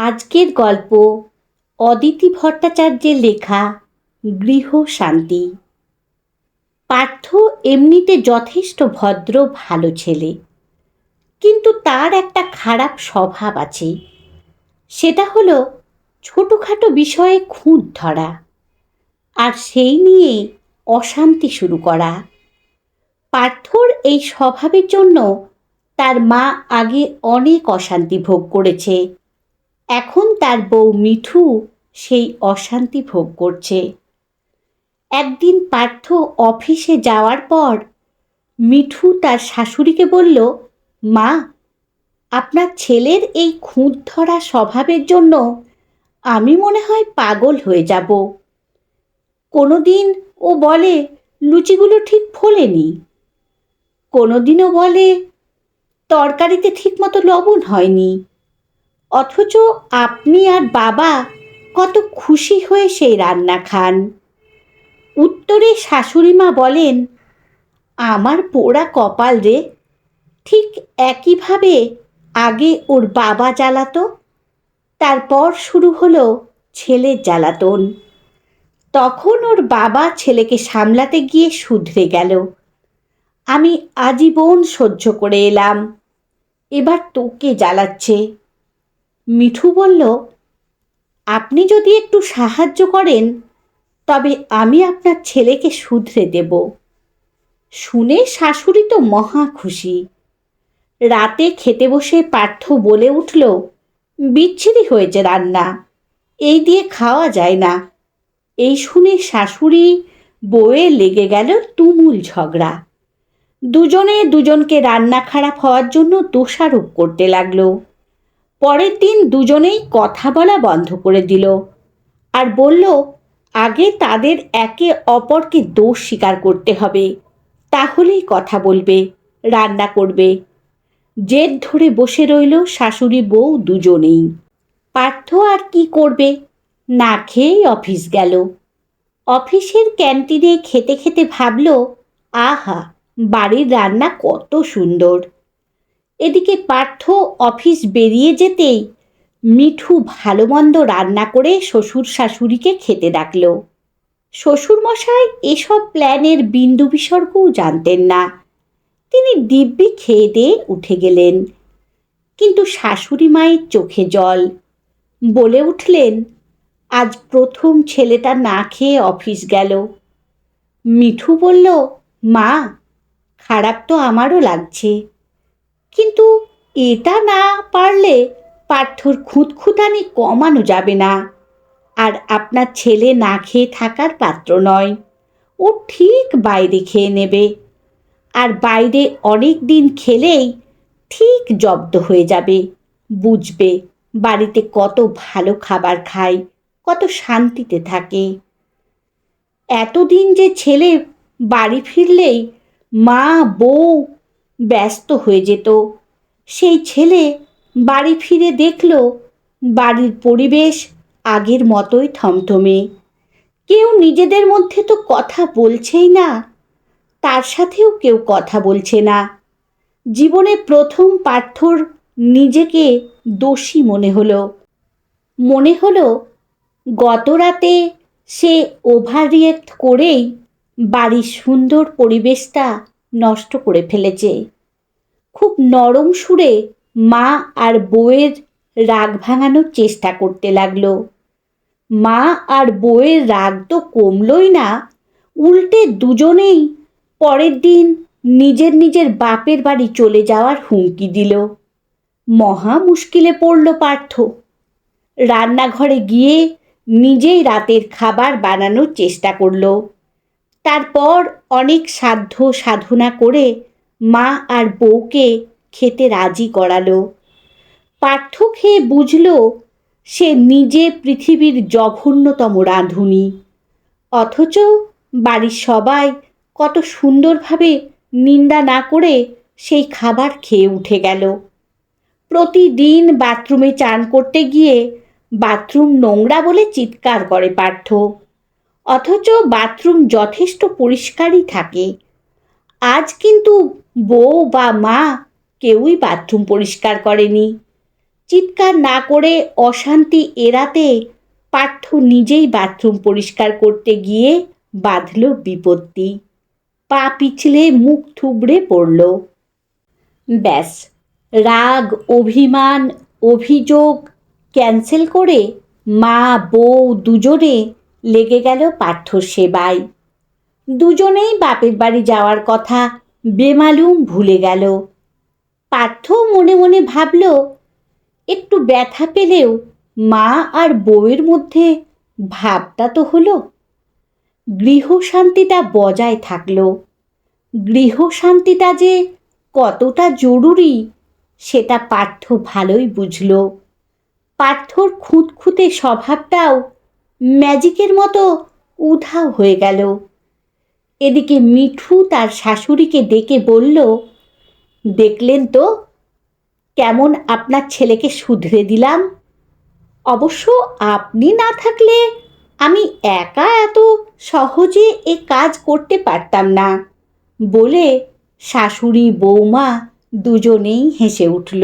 আজকের গল্প অদিতি ভট্টাচার্যের লেখা গৃহ শান্তি। পার্থ এমনিতে যথেষ্ট ভদ্র ভালো ছেলে, কিন্তু তার একটা খারাপ স্বভাব আছে। সেটা হলো ছোটোখাটো বিষয়ে খুঁত ধরা আর সেই নিয়ে অশান্তি শুরু করা। পার্থর এই স্বভাবের জন্য তার মা আগে অনেক অশান্তি ভোগ করেছে। এখন তার বউ মিঠু সেই অশান্তি ভোগ করছে। একদিন পার্থ অফিসে যাওয়ার পর মিঠু তার শাশুড়িকে বলল, মা, আপনার ছেলের এই খুঁত ধরা স্বভাবের জন্য আমি মনে হয় পাগল হয়ে যাব। কোনোদিন ও বলে লুচিগুলো ঠিক ফোলেনি, কোনোদিনও বলে তরকারিতে ঠিকমতো লবণ হয়নি, অথচ আপনি আর বাবা কত খুশি হয়ে সেই রান্না খান। উত্তরে শাশুড়িমা বলেন, আমার পোড়া কপাল রে, ঠিক একইভাবে আগে ওর বাবা জ্বালাতো, তারপর শুরু হলো ছেলের জ্বালাতন। তখন ওর বাবা ছেলেকে সামলাতে গিয়ে শুধরে গেল। আমি আজীবন সহ্য করে এলাম, এবার তোকে জ্বালাচ্ছে। মিঠু বলল, আপনি যদি একটু সাহায্য করেন তবে আমি আপনার ছেলেকে শুধরে দেব। শুনে শাশুড়ি তো মহা খুশি। রাতে খেতে বসে পার্থ বলে উঠল, বিচ্ছিরি হয়েছে রান্না, এই দিয়ে খাওয়া যায় না। এই শুনে শাশুড়ি বউয়ে লেগে গেল তুমুল ঝগড়া। দুজনে দুজনকে রান্না খারাপ হওয়ার জন্য দোষারোপ করতে লাগলো। পরের দিন দুজনেই কথা বলা বন্ধ করে দিল আর বলল, আগে তাদের একে অপরকে দোষ স্বীকার করতে হবে, তাহলেই কথা বলবে, রান্না করবে। জেদ ধরে বসে রইল শাশুড়ি বউ দুজনেই। পার্থ আর কি করবে, না খেয়েই অফিস গেল। অফিসের ক্যান্টিনে খেতে খেতে ভাবল, আহা, বাড়ির রান্না কত সুন্দর। এদিকে পার্থ অফিস বেরিয়ে যেতেই মিঠু ভালো মন্দ রান্না করে শ্বশুর শাশুড়িকে খেতে ডাকল। শ্বশুরমশাই এসব প্ল্যানের বিন্দু বিসর্গও জানতেন না। তিনি দিব্যি খেয়ে দিয়ে উঠে গেলেন। কিন্তু শাশুড়ি মায়ের চোখে জল। বলে উঠলেন, আজ প্রথম ছেলেটা না খেয়ে অফিস গেল। মিঠু বলল, মা, খারাপ তো আমারও লাগছে, কিন্তু এটা না পারলে পার্থর খুঁতখুঁতানি কমানো যাবে না। আর আপনার ছেলে না খেয়ে থাকার পাত্র নয়, ও ঠিক বাইরে খেয়ে নেবে। আর বাইরে অনেক দিন খেলেই ঠিক জব্দ হয়ে যাবে, বুঝবে বাড়িতে কত ভালো খাবার খায়, কত শান্তিতে থাকে। এতদিন যে ছেলে বাড়ি ফিরলেই মা বউ ব্যস্ত হয়ে যেত, সেই ছেলে বাড়ি ফিরে দেখল বাড়ির পরিবেশ আগের মতোই থমথমে। কেউ নিজেদের মধ্যে তো কথা বলছেই না, তার সাথেও কেউ কথা বলছে না। জীবনে প্রথম পার্থর নিজেকে দোষী মনে হলো গত রাতে সে ওভার রিয়েক্ট করেই বাড়ির সুন্দর পরিবেশটা নষ্ট করে ফেলেছে। খুব নরম সুরে মা আর বউয়ের রাগ ভাঙানোর চেষ্টা করতে লাগলো। মা আর বউয়ের রাগ তো কমলই না, উল্টে দুজনেই পরের দিন নিজের নিজের বাপের বাড়ি চলে যাওয়ার হুমকি দিল। মহা মুশকিলে পড়ল পার্থ। রান্নাঘরে গিয়ে নিজেই রাতের খাবার বানানোর চেষ্টা করল। তারপর অনেক সাধ্য সাধনা করে মা আর বউকে খেতে রাজি করালো। পার্থ খেয়ে বুঝল সে নিজে পৃথিবীর জঘন্যতম রাঁধুনি, অথচ বাড়ির সবাই কত সুন্দরভাবে নিন্দা না করে সেই খাবার খেয়ে উঠে গেল। প্রতিদিন বাথরুমে চান করতে গিয়ে বাথরুম নোংরা বলে চিৎকার করে পার্থ, অথচ বাথরুম যথেষ্ট পরিষ্কারই থাকে। আজ কিন্তু বউ বা মা কেউই বাথরুম পরিষ্কার করেনি। চিৎকার না করে অশান্তি এড়াতে পার্থ নিজেই বাথরুম পরিষ্কার করতে গিয়ে বাঁধল বিপত্তি। পা পিছলে মুখ থুবড়ে পড়ল। ব্যাস, রাগ, অভিমান, অভিযোগ ক্যান্সেল করে মা বউ দুজনে লেগে গেল পার্থর সেবায়। দুজনেই বাপের বাড়ি যাওয়ার কথা বেমালুম ভুলে গেল। পার্থ মনে মনে ভাবল, একটু ব্যথা পেলেও মা আর বউয়ের মধ্যে ভাবটা তো হলো। গৃহশান্তিটা বজায় থাকলো। গৃহশান্তিটা যে কতটা জরুরি সেটা পার্থ ভালোই বুঝল। পার্থর খুঁতখুঁতে স্বভাবটাও ম্যাজিকের মতো উধাও হয়ে গেল। এদিকে মিঠু তার শাশুড়িকে ডেকে বলল, দেখলেন তো কেমন আপনার ছেলেকে শুধরে দিলাম। অবশ্য আপনি না থাকলে আমি একা এত সহজে এ কাজ করতে পারতাম না বলে শাশুড়ি বৌমা দুজনেই হেসে উঠল।